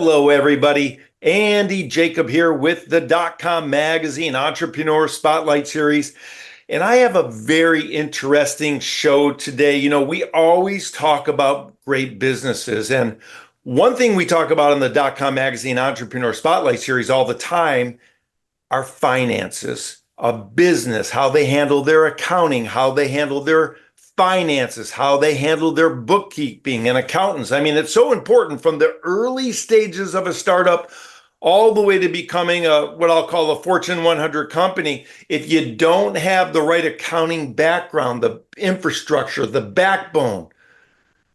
Hello, everybody. Andy Jacob here with the DotCom Magazine Entrepreneur Spotlight Series. And I have a very interesting show today. We always talk about great businesses. And one thing we talk about in the DotCom Magazine Entrepreneur Spotlight Series all the time are finances, a business, how they handle their accounting, how they handle their finances, how they handle their bookkeeping and accountants. I mean, it's so important from the early stages of a startup all the way to becoming what I'll call a Fortune 100 company. If you don't have the right accounting background, the infrastructure, the backbone,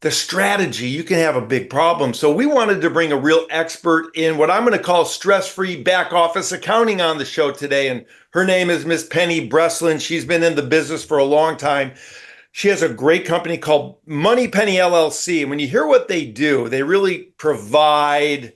the strategy, you can have a big problem. So we wanted to bring a real expert in what I'm going to call stress-free back office accounting on the show today. And her name is Miss Penny Breslin. She's been in the business for a long time. She has a great company called MoneyPenny LLC. And when you hear what they do, they really provide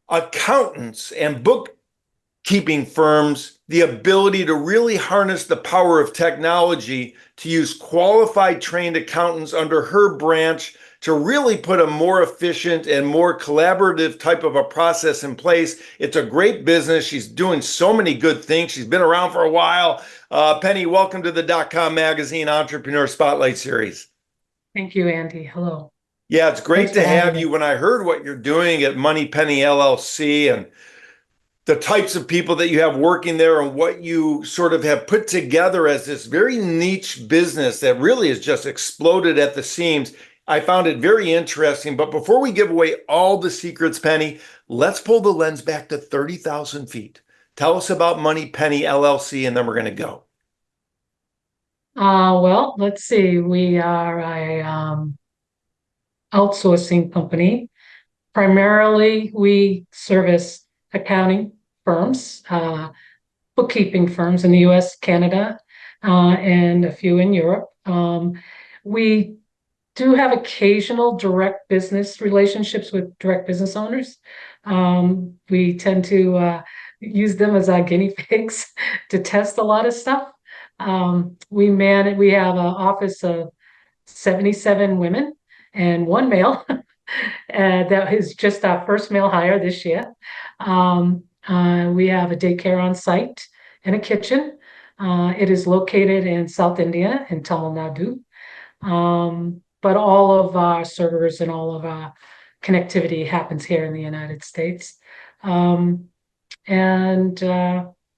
accountants and bookkeeping firms the ability to really harness the power of technology to use qualified trained accountants under her branch to really put a more efficient and more collaborative type of a process in place. It's a great business. She's doing so many good things. She's been around for a while. Penny, welcome to the .com Magazine Entrepreneur Spotlight Series. Thank you, Andy. Hello. Yeah, it's great Thanks to for having have me. you. When I heard what you're doing at MoneyPenny LLC and the types of people that you have working there and what you sort of have put together as this very niche business that really has just exploded at the seams, I found it very interesting. But before we give away all the secrets, Penny, let's pull the lens back to 30,000 feet. Tell us about MoneyPenny LLC, and then we're going to go. Well, let's see. We are a outsourcing company. Primarily, we service accounting firms, bookkeeping firms in the US, Canada, and a few in Europe. We do have occasional direct business relationships with direct business owners. We tend to use them as our guinea pigs to test a lot of stuff. We have an office of 77 women and one male. That is just our first male hire this year. We have a daycare on site and a kitchen. It is located in South India in Tamil Nadu. But all of our servers and all of our connectivity happens here in the United States. And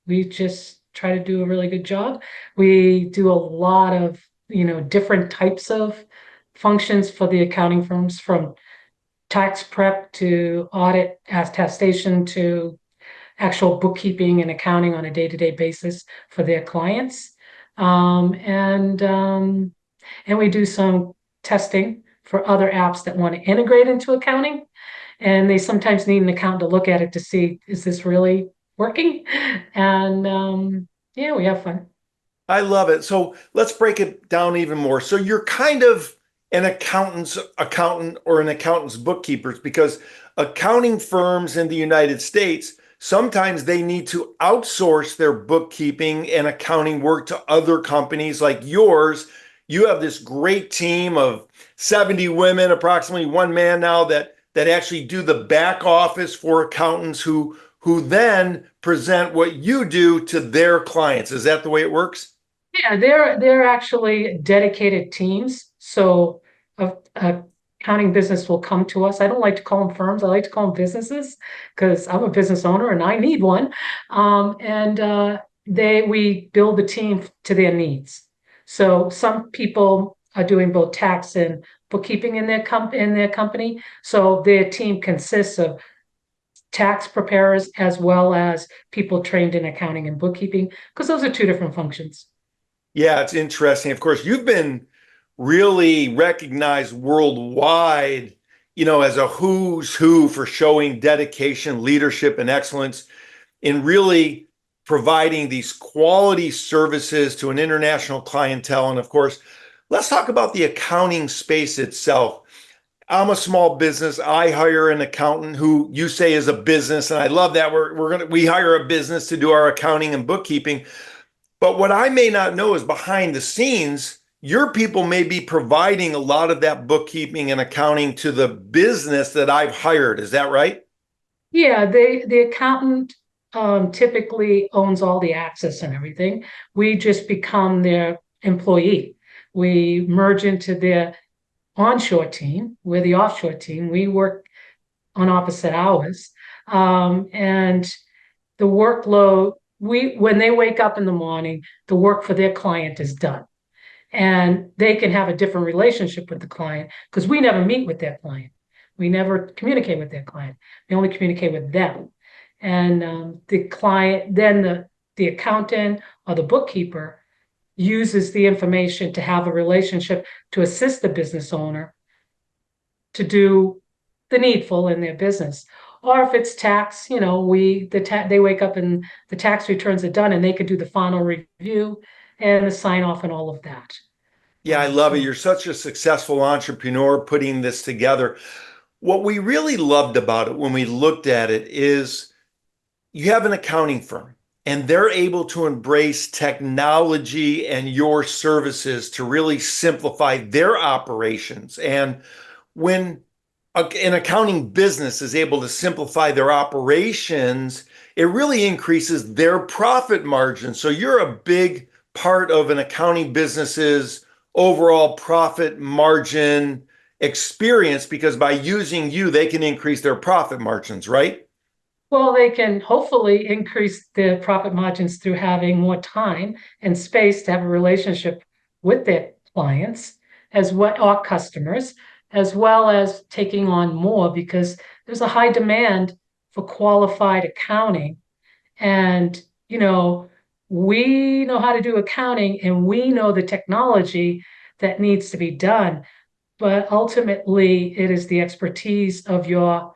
we just try to do a really good job. We do a lot of, different types of functions for the accounting firms, from tax prep to audit attestation to actual bookkeeping and accounting on a day-to-day basis for their clients. And we do some testing for other apps that want to integrate into accounting. And they sometimes need an accountant to look at it to see, is this really working? And yeah, we have fun. I love it. So let's break it down even more. So you're kind of an accountant or an accountant's bookkeepers, because accounting firms in the United States, sometimes they need to outsource their bookkeeping and accounting work to other companies like yours. You have this great team of 70 women, approximately one man now, that actually do the back office for accountants who then present what you do to their clients. Is that the way it works? Yeah, they're actually dedicated teams. So a accounting business will come to us. I don't like to call them firms. I like to call them businesses because I'm a business owner and I need one. We build the team to their needs. So some people are doing both tax and bookkeeping in their company. So their team consists of tax preparers as well as people trained in accounting and bookkeeping, because those are two different functions. Yeah, it's interesting. Of course, you've been really recognized worldwide, as a who's who for showing dedication, leadership, and excellence in really providing these quality services to an international clientele. And of course, let's talk about the accounting space itself. I'm a small business. I hire an accountant who you say is a business, and I love that. We hire a business to do our accounting and bookkeeping. But what I may not know is behind the scenes, your people may be providing a lot of that bookkeeping and accounting to the business that I've hired. Is that right? Yeah, the accountant typically owns all the access and everything. We just become their employee. We merge into their onshore team. We're the offshore team. We work on opposite hours. And the workload, when they wake up in the morning, the work for their client is done. And they can have a different relationship with the client because we never meet with their client. We never communicate with their client. We only communicate with them. And the client, then the accountant or the bookkeeper uses the information to have a relationship to assist the business owner to do the needful in their business. Or if it's tax, they wake up and the tax returns are done and they could do the final review and the sign off and all of that. Yeah, I love it. You're such a successful entrepreneur putting this together. What we really loved about it when we looked at it is you have an accounting firm and they're able to embrace technology and your services to really simplify their operations. And when an accounting business is able to simplify their operations, it really increases their profit margin. So you're a big part of an accounting business's overall profit margin experience because by using you, they can increase their profit margins, right? Well, they can hopefully increase the profit margins through having more time and space to have a relationship with their clients as well, or customers, as well as taking on more because there's a high demand for qualified accounting. And, we know how to do accounting and we know the technology that needs to be done. But ultimately, it is the expertise of your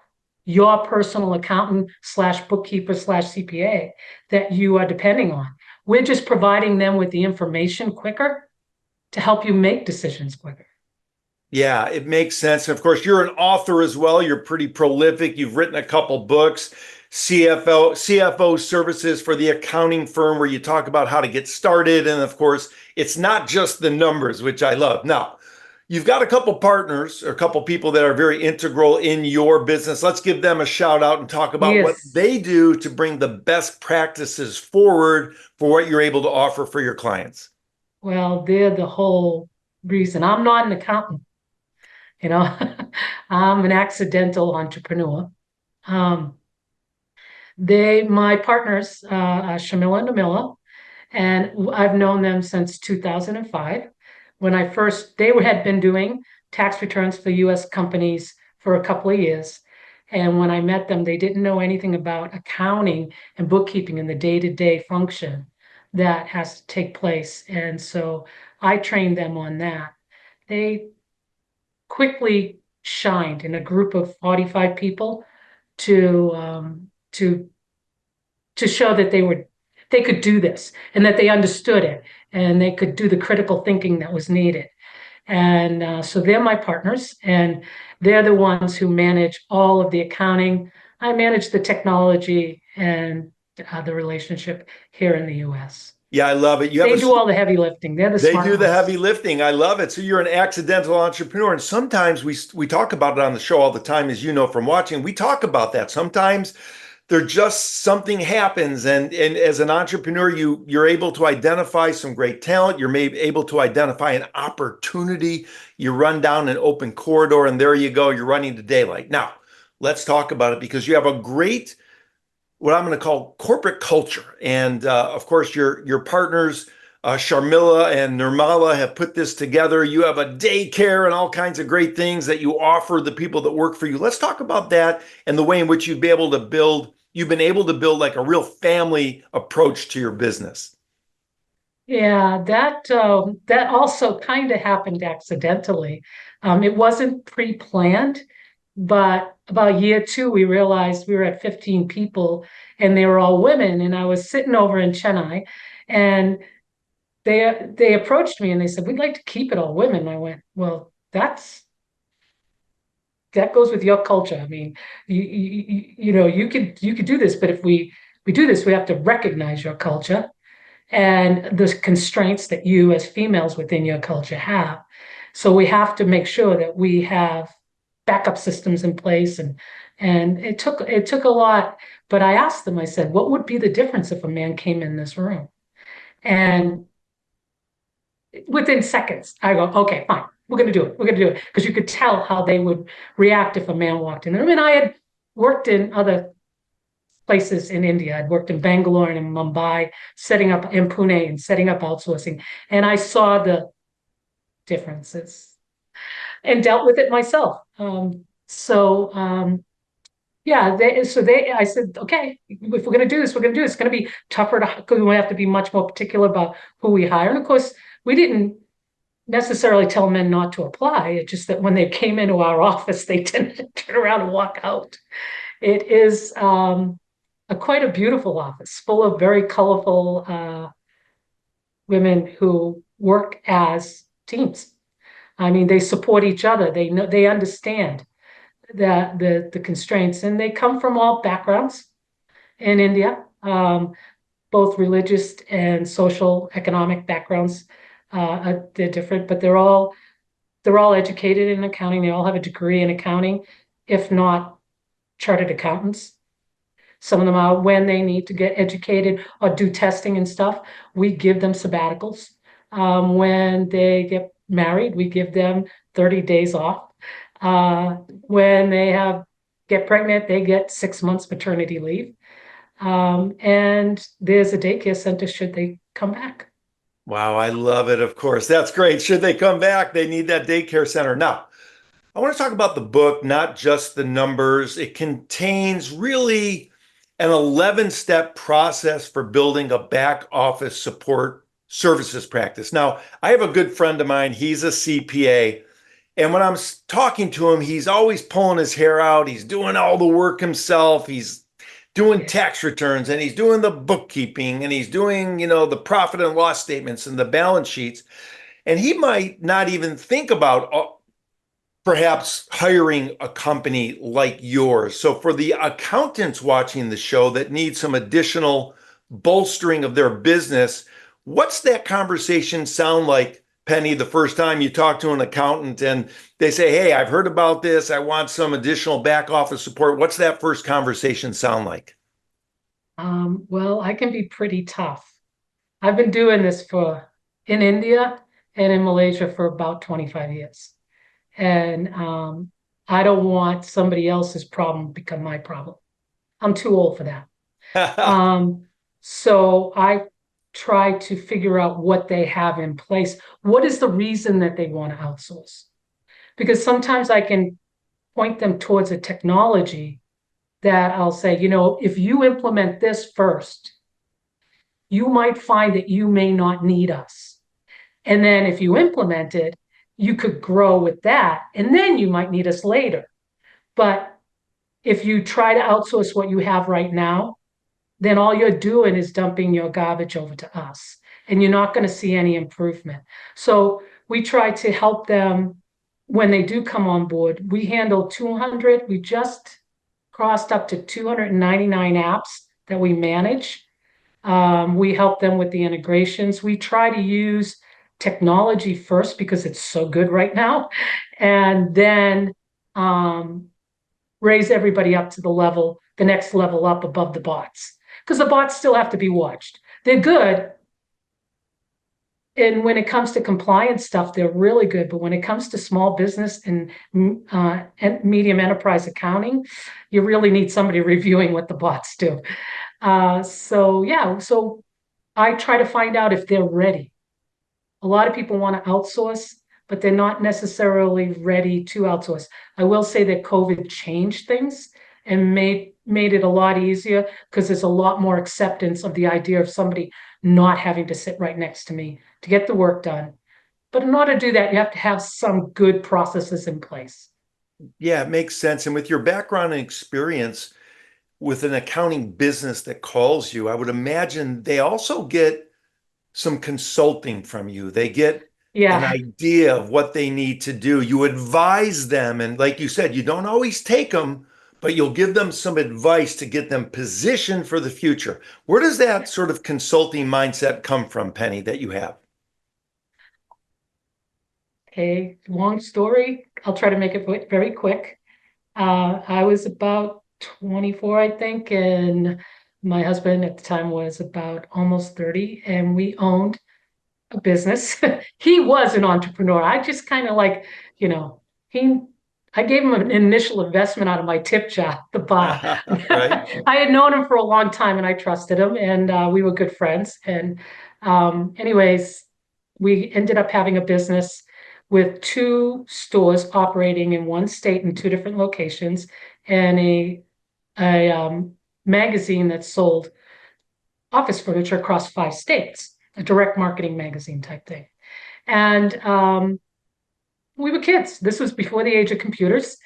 personal accountant slash bookkeeper slash CPA that you are depending on. We're just providing them with the information quicker to help you make decisions quicker. Yeah, it makes sense. And of course, you're an author as well. You're pretty prolific. You've written a couple books, CFO Services for the accounting firm, where you talk about how to get started. And of course, it's not just the numbers, which I love. Now, you've got a couple partners or a couple people that are very integral in your business. Let's give them a shout out and talk about what Yes. they do to bring the best practices forward for what you're able to offer for your clients. Well, they're the whole reason. I'm not an accountant, you know, I'm an accidental entrepreneur. Um, my partners, Sharmila and Nirmala, and I've known them since 2005. They had been doing tax returns for US companies for a couple of years. And when I met them, they didn't know anything about accounting and bookkeeping and the day-to-day function that has to take place. And so I trained them on that. They quickly shined in a group of 45 people to show that they could do this and that they understood it and they could do the critical thinking that was needed. And so they're my partners, and they're the ones who manage all of the accounting. I manage the technology and the relationship here in the U.S. Yeah, I love it. They do all the heavy lifting. They're the They smart do the ones. heavy lifting. I love it. So you're an accidental entrepreneur, and sometimes we talk about it on the show all the time, as you know from watching. We talk about that. Sometimes there just something happens, and as an entrepreneur, you're able to identify some great talent. You're maybe able to identify an opportunity. You run down an open corridor, and there you go. You're running to daylight. Now, let's talk about it because you have a great what I'm going to call corporate culture. And of course, your partners, Sharmila and Nirmala, have put this together. You have a daycare and all kinds of great things that you offer the people that work for you. Let's talk about that and the way in which you've been able to build like a real family approach to your business. Yeah, that also kind of happened accidentally. It wasn't pre-planned, but about year two, we realized we were at 15 people and they were all women. And I was sitting over in Chennai and they approached me and they said, "We'd like to keep it all women." And I went, "Well, that goes with your culture. I mean, you could do this, but if we do this, we have to recognize your culture and the constraints that you as females within your culture have. So we have to make sure that we have backup systems in place, and it took a lot. But I asked them, I said, what would be the difference if a man came in this room? And within seconds, I go, okay, fine, we're going to do it. We're going to do it. Because you could tell how they would react if a man walked in. I mean, I had worked in other places in India. I'd worked in Bangalore and in Mumbai, setting up in Pune and setting up outsourcing. And I saw the differences and dealt with it myself. Yeah, I said, okay, if we're going to do this, we're going to do it. It's going to be tougher because we have to be much more particular about who we hire. And of course, we didn't necessarily tell men not to apply. It's just that when they came into our office, they tended to turn around and walk out. It is quite a beautiful office, full of very colorful women who work as teams. I mean, they support each other. They know, they understand the constraints, and they come from all backgrounds in India, both religious and social economic backgrounds. They're different, but they're all educated in accounting. They all have a degree in accounting, if not chartered accountants. Some of them are, when they need to get educated or do testing and stuff, we give them sabbaticals. When they get married, we give them 30 days off. When they get pregnant, they get 6 months maternity leave. And there's a daycare center should they come back. Wow, I love it, of course. That's great. Should they come back, they need that daycare center. Now, I want to talk about the book, not just the numbers. It contains really an 11-step process for building a back office support services practice. Now, I have a good friend of mine. He's a CPA. And when I'm talking to him, he's always pulling his hair out. He's doing all the work himself. He's doing tax returns, and he's doing the bookkeeping, and he's doing, the profit and loss statements and the balance sheets. And he might not even think about perhaps hiring a company like yours. So for the accountants watching the show that need some additional bolstering of their business, what's that conversation sound like, Penny, the first time you talk to an accountant and they say, hey, I've heard about this, I want some additional back office support? What's that first conversation sound like? Well, I can be pretty tough. I've been doing this in India and in Malaysia for about 25 years. And I don't want somebody else's problem become my problem. I'm too old for that. So I try to figure out what they have in place. What is the reason that they want to outsource? Because sometimes I can point them towards a technology that I'll say, if you implement this first, you might find that you may not need us. And then if you implement it, you could grow with that, and then you might need us later. But if you try to outsource what you have right now, then all you're doing is dumping your garbage over to us, and you're not going to see any improvement. So we try to help them when they do come on board. We handle 200, we just crossed up to 299 apps that we manage. We help them with the integrations. We try to use technology first because it's so good right now, and then raise everybody up to the next level up above the bots, because the bots still have to be watched. They're good, and when it comes to compliance stuff, they're really good. But when it comes to small business and medium enterprise accounting, you really need somebody reviewing what the bots do. So I try to find out if they're ready. A lot of people want to outsource, but they're not necessarily ready to outsource. I will say that COVID changed things and made it a lot easier, because there's a lot more acceptance of the idea of somebody not having to sit right next to me to get the work done. But in order to do that, you have to have some good processes in place. Yeah, it makes sense. And with your background and experience with an accounting business that calls you, I would imagine they also get some consulting from you. They get an idea of what they need to do. You advise them. And like you said, you don't always take them, but you'll give them some advice to get them positioned for the future. Where does that sort of consulting mindset come from, Penny, that you have? Okay, long story. I'll try to make it very quick. I was about 24, I think, and my husband at the time was about almost 30, and we owned a business. He was an entrepreneur. I just kind of like, you know, he I gave him an initial investment out of my tip jar, the bar. Right? I had known him for a long time and I trusted him, and we were good friends. And anyways, we ended up having a business with two stores operating in one state in two different locations, and a magazine that sold office furniture across 5 states, a direct marketing magazine type thing. And we were kids. This was before the age of computers.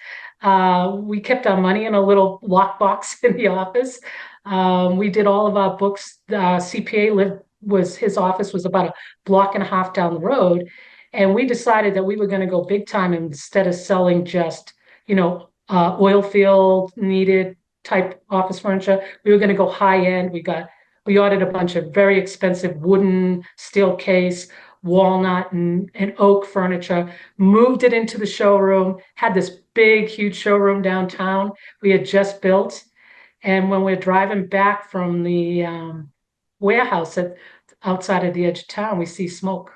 We kept our money in a little lockbox in the office. We did all of our books. CPA his office was about a block and a half down the road. And we decided that we were going to go big time instead of selling just, oil field needed type office furniture. We were going to go high end. We ordered a bunch of very expensive wooden steel case, walnut and oak furniture, moved it into the showroom, had this big, huge showroom downtown we had just built. And when we're driving back from the warehouse outside of the edge of town, we see smoke.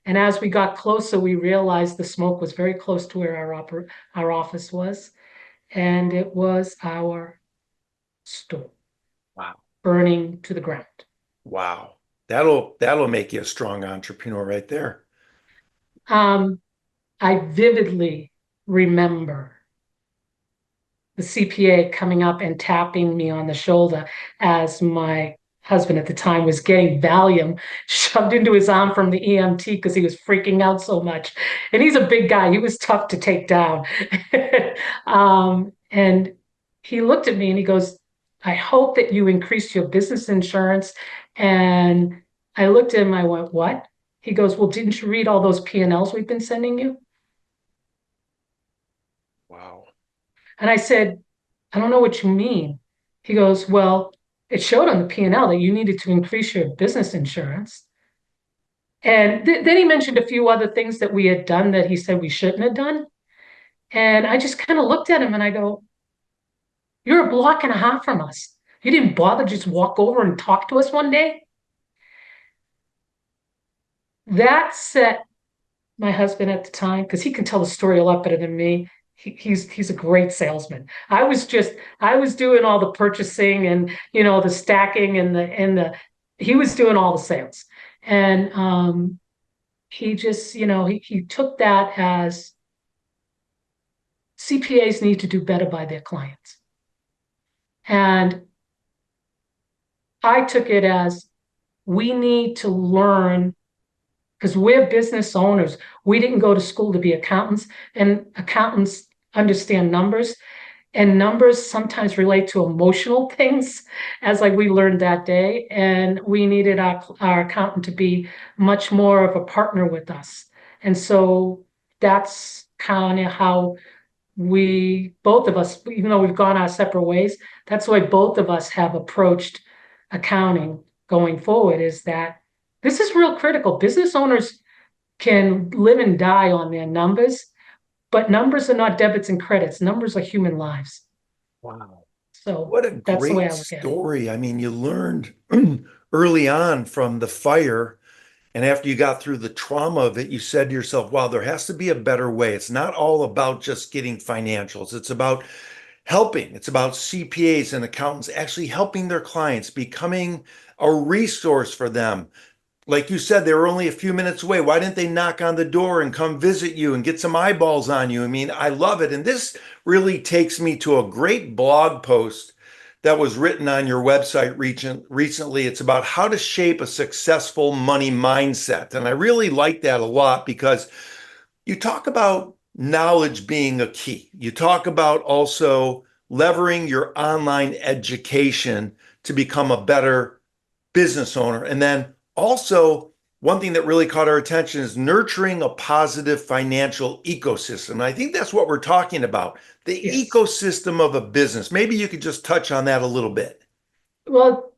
And as we got closer, we realized the smoke was very close to where our office was. And it was our store Wow. burning to the ground. Wow. That'll make you a strong entrepreneur right there. Um, I vividly remember the CPA coming up and tapping me on the shoulder as my husband at the time was getting Valium shoved into his arm from the EMT because he was freaking out so much. And he's a big guy. He was tough to take down. And he looked at me and he goes, I hope that you increased your business insurance. And I looked at him, I went, what? He goes, well, didn't you read all those P&Ls we've been sending you? Wow. And I said, I don't know what you mean. He goes, well, it showed on the P&L that you needed to increase your business insurance. And then he mentioned a few other things that we had done that he said we shouldn't have done. And I just kind of looked at him and I go, you're a block and a half from us. You didn't bother to just walk over and talk to us one day? That set my husband at the time, because he can tell the story a lot better than me. He's a great salesman. I was doing all the purchasing and the stacking and the he was doing all the sales. And he just, he took that as CPAs need to do better by their clients. And I took it as we need to learn because we're business owners. We didn't go to school to be accountants, and accountants understand numbers, and numbers sometimes relate to emotional things, as like we learned that day. And we needed our accountant to be much more of a partner with us. And so that's kind of how both of us, even though we've gone our separate ways, that's the way both of us have approached accounting going forward, is that this is real critical. Business owners can live and die on their numbers, but numbers are not debits and credits. Numbers are human lives. Wow. So What a that's the way great I look at it. story. I mean, you learned early on from the fire, and after you got through the trauma of it, you said to yourself, wow, there has to be a better way. It's not all about just getting financials. It's about helping. It's about CPAs and accountants actually helping their clients, becoming a resource for them. Like you said, they were only a few minutes away. Why didn't they knock on the door and come visit you and get some eyeballs on you? I mean, I love it. And this really takes me to a great blog post that was written on your website recently. It's about how to shape a successful money mindset. And I really like that a lot because you talk about knowledge being a key. You talk about also levering your online education to become a better business owner. And then also, one thing that really caught our attention is nurturing a positive financial ecosystem. And I think that's what we're talking about, the Yes. ecosystem of a business. Maybe you could just touch on that a little bit. Well,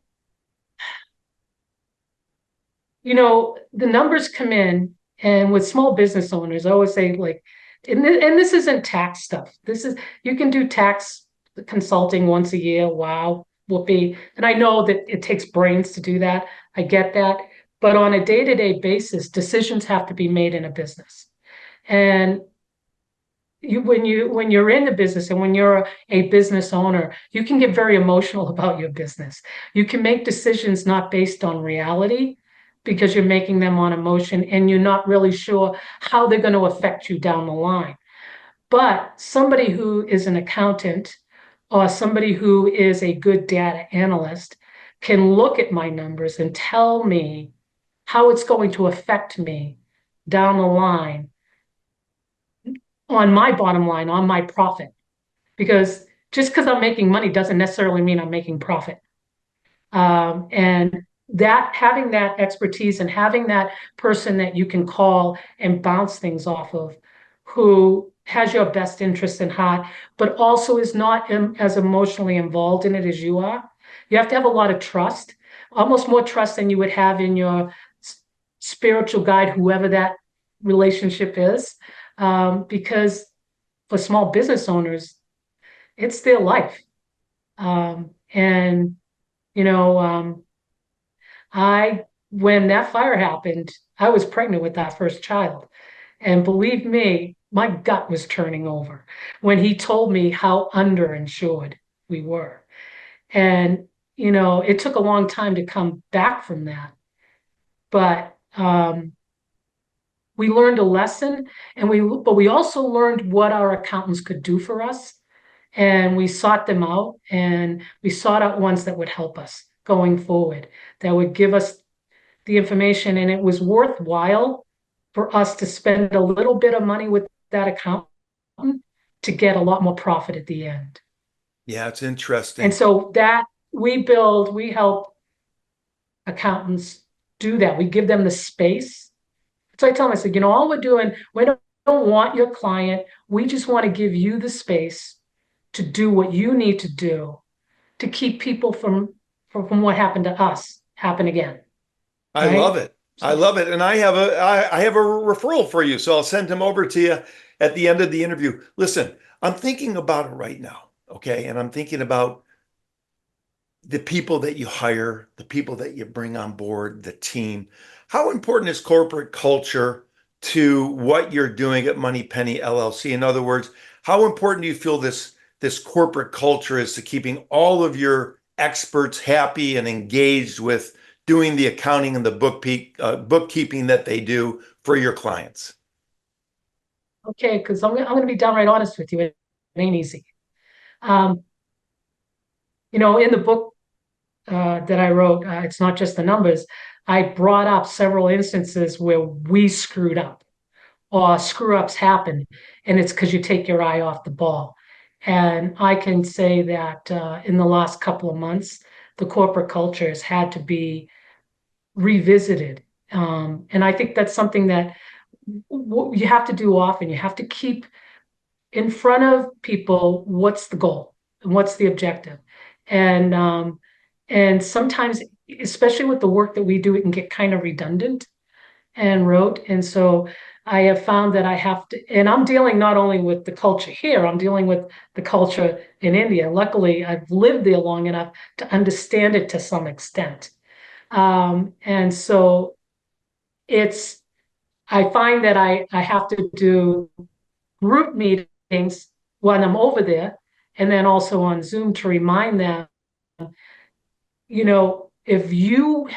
the numbers come in, and with small business owners, I always say, like, and this isn't tax stuff. This is, you can do tax consulting once a year. Wow, whoopee. And I know that it takes brains to do that. I get that. But on a day-to-day basis, decisions have to be made in a business. And when you're in the business and when you're a business owner, you can get very emotional about your business. You can make decisions not based on reality because you're making them on emotion and you're not really sure how they're going to affect you down the line. But somebody who is an accountant or somebody who is a good data analyst can look at my numbers and tell me how it's going to affect me down the line on my bottom line, on my profit. Because just because I'm making money doesn't necessarily mean I'm making profit. And that having that expertise and having that person that you can call and bounce things off of, who has your best interest in heart, but also is not as emotionally involved in it as you are. You have to have a lot of trust, almost more trust than you would have in your spiritual guide, whoever that relationship is. Because for small business owners, it's their life. And, you know, when that fire happened, I was pregnant with our first child. And believe me, my gut was turning over when he told me how underinsured we were. And, you know, it took a long time to come back from that. But we learned a lesson, but we also learned what our accountants could do for us. And we sought them out, and we sought out ones that would help us going forward, that would give us the information. And it was worthwhile for us to spend a little bit of money with that accountant to get a lot more profit at the end. Yeah, it's interesting. And so that we help accountants do that. We give them the space. So I tell them, I said, you know, all we're doing, we don't want your client. We just want to give you the space to do what you need to do to keep people from what happened to us happen again. I Right? love it. I love it. And I have a referral for you. So I'll send him over to you at the end of the interview. Listen, I'm thinking about it right now. Okay. And I'm thinking about the people that you hire, the people that you bring on board, the team. How important is corporate culture to what you're doing at MoneyPenny LLC? In other words, how important do you feel this corporate culture is to keeping all of your experts happy and engaged with doing the accounting and the bookkeeping that they do for your clients? Okay, because I'm going to be downright honest with you. It ain't easy. Um, you know, in the book that I wrote, it's not just the numbers. I brought up several instances where we screwed up or screw ups happen, and it's because you take your eye off the ball. And I can say that in the last couple of months, the corporate culture has had to be revisited. And I think that's something that you have to do often. You have to keep in front of people what's the goal and what's the objective. And sometimes, especially with the work that we do, it can get kind of redundant and rote. And so I have found that I have to, and I'm dealing not only with the culture here, I'm dealing with the culture in India. Luckily, I've lived there long enough to understand it to some extent. And so I find that I have to do group meetings when I'm over there, and then also on Zoom to remind them, you know, if you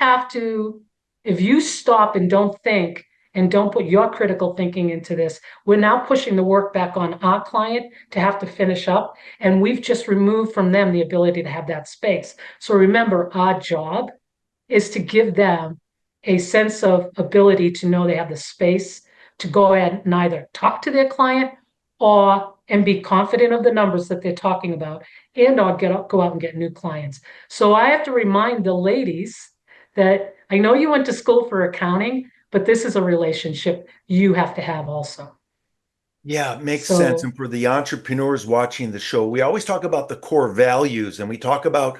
stop and don't think and don't put your critical thinking into this, we're now pushing the work back on our client to have to finish up. And we've just removed from them the ability to have that space. So remember, our job is to give them a sense of ability to know they have the space to go ahead and either talk to their client and be confident of the numbers that they're talking about, and or go out and get new clients. So I have to remind the ladies that I know you went to school for accounting, but this is a relationship you have to have also. Yeah, it makes sense. And for the entrepreneurs watching the show, we always talk about the core values and we talk about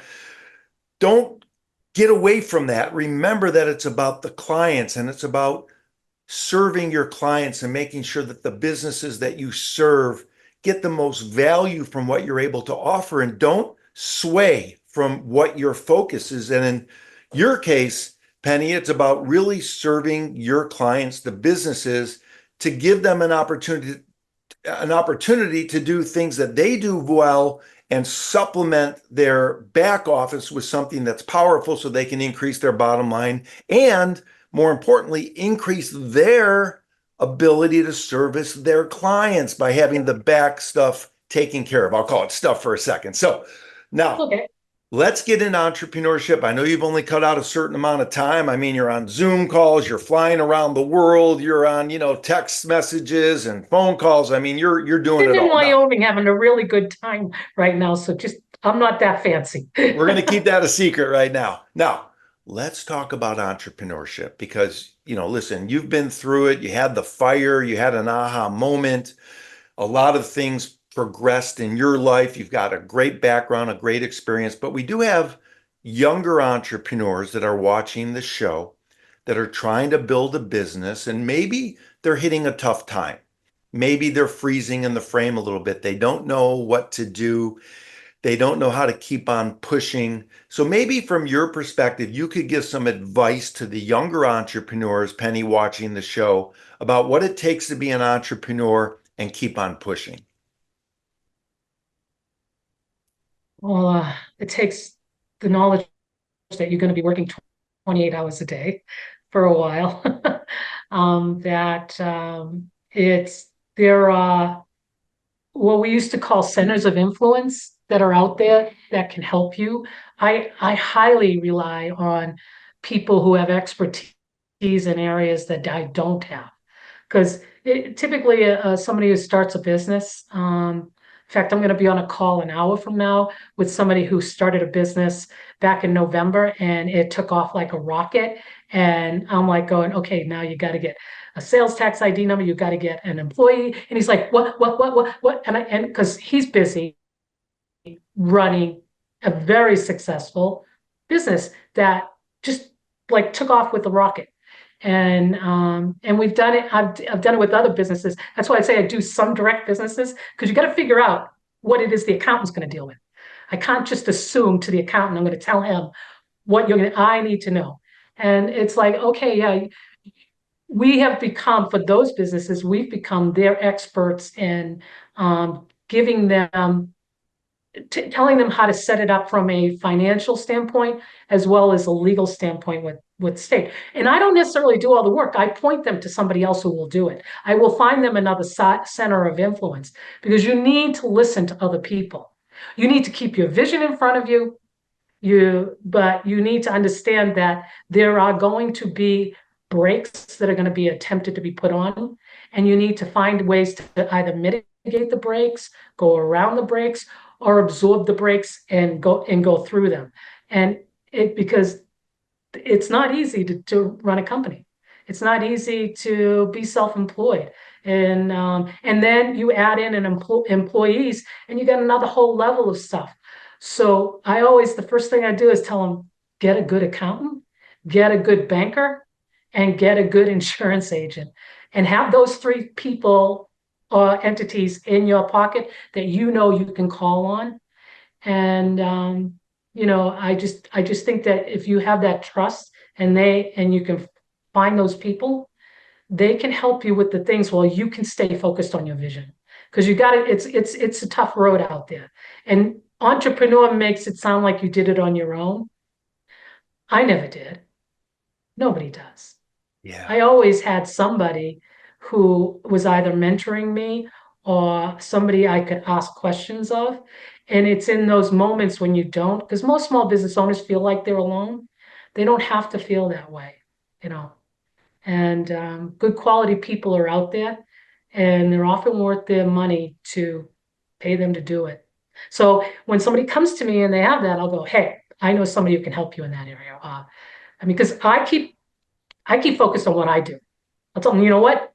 don't get away from that. Remember that it's about the clients and it's about serving your clients and making sure that the businesses that you serve get the most value from what you're able to offer, and don't sway from what your focus is. And in your case, Penny, it's about really serving your clients, the businesses, to give them an opportunity to do things that they do well and supplement their back office with something that's powerful so they can increase their bottom line and, more importantly, increase their ability to service their clients by having the back stuff taken care of. I'll call it stuff for a second. So now, Okay. let's get into entrepreneurship. I know you've only cut out a certain amount of time. I mean, you're on Zoom calls, you're flying around the world, you're on, text messages and phone calls. I mean, you're doing it Sitting in all. Now, Wyoming having a really good time right now. So just, I'm not that fancy. we're going to keep that a secret right now. Now, let's talk about entrepreneurship because, listen, you've been through it. You had the fire, you had an aha moment. A lot of things progressed in your life. You've got a great background, a great experience, but we do have younger entrepreneurs that are watching the show that are trying to build a business, and maybe they're hitting a tough time. Maybe they're freezing in the frame a little bit. They don't know what to do. They don't know how to keep on pushing. So maybe from your perspective, you could give some advice to the younger entrepreneurs, Penny, watching the show about what it takes to be an entrepreneur and keep on pushing. Well, it takes the knowledge that you're going to be working 28 hours a day for a while. That there are what we used to call centers of influence that are out there that can help you. I highly rely on people who have expertise in areas that I don't have. Because typically, somebody who starts a business, in fact, I'm going to be on a call an hour from now with somebody who started a business back in November and it took off like a rocket. And I'm like going, okay, now you got to get a sales tax ID number, you got to get an employee. And he's like, what? And because he's busy running a very successful business that just like took off with the rocket. And we've done it. I've done it with other businesses. That's why I say I do some direct businesses, because you got to figure out what it is the accountant's going to deal with. I can't just assume to the accountant I'm going to tell him what I need to know. And it's like, okay, yeah, we have become, for those businesses, we've become their experts in giving them, telling them how to set it up from a financial standpoint as well as a legal standpoint with state. And I don't necessarily do all the work. I point them to somebody else who will do it. I will find them another center of influence, because you need to listen to other people. You need to keep your vision in front of you. But you need to understand that there are going to be breaks that are going to be attempted to be put on, and you need to find ways to either mitigate the breaks, go around the breaks, or absorb the breaks and go through them. And because it's not easy to run a company. It's not easy to be self-employed. And then you add in employees and you get another whole level of stuff. So the first thing I do is tell them, get a good accountant, get a good banker, and get a good insurance agent, and have those three people or entities in your pocket that you can call on. And I just think that if you have that trust and you can find those people, they can help you with the things while you can stay focused on your vision. Because it's a tough road out there. And entrepreneur makes it sound like you did it on your own. I never did. Nobody does. Yeah. I always had somebody who was either mentoring me or somebody I could ask questions of. And it's in those moments when you don't, because most small business owners feel like they're alone. They don't have to feel that way, you know. And good quality people are out there, and they're often worth their money to pay them to do it. So when somebody comes to me and they have that, I'll go, hey, I know somebody who can help you in that area. Because I keep focused on what I do. I'll tell them, you know what?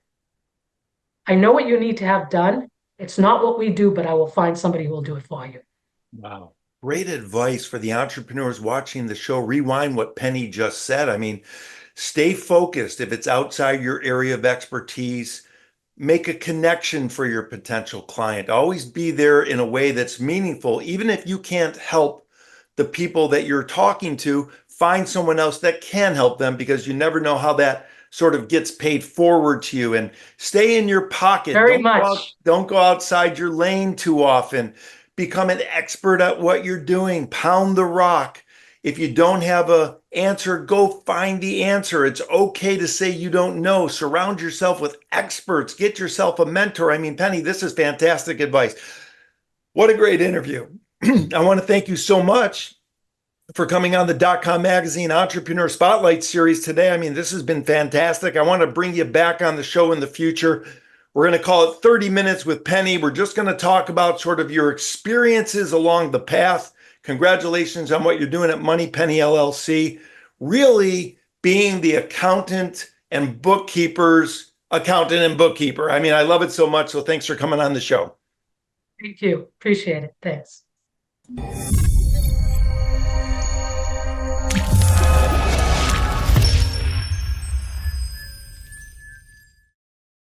I know what you need to have done. It's not what we do, but I will find somebody who will do it for you. Wow. Great advice for the entrepreneurs watching the show. Rewind what Penny just said. I mean, Stay focused. If it's outside your area of expertise, make a connection for your potential client. Always be there in a way that's meaningful. Even if you can't help the people that you're talking to, find someone else that can help them, because you never know how that sort of gets paid forward to you. And stay in your pocket. Very much. Don't go outside your lane too often. Become an expert at what you're doing. Pound the rock. If you don't have an answer, go find the answer. It's okay to say you don't know. Surround yourself with experts. Get yourself a mentor. I mean, Penny, this is fantastic advice. What a great interview. I want to thank you so much for coming on the .com Magazine Entrepreneur Spotlight Series today. I mean, this has been fantastic. I want to bring you back on the show in the future. We're going to call it 30 Minutes with Penny. We're just going to talk about sort of your experiences along the path. Congratulations on what you're doing at MoneyPenny LLC. Really being the accountant and bookkeeper. I mean, I love it so much. So thanks for coming on the show. Thank you. Appreciate it. Thanks.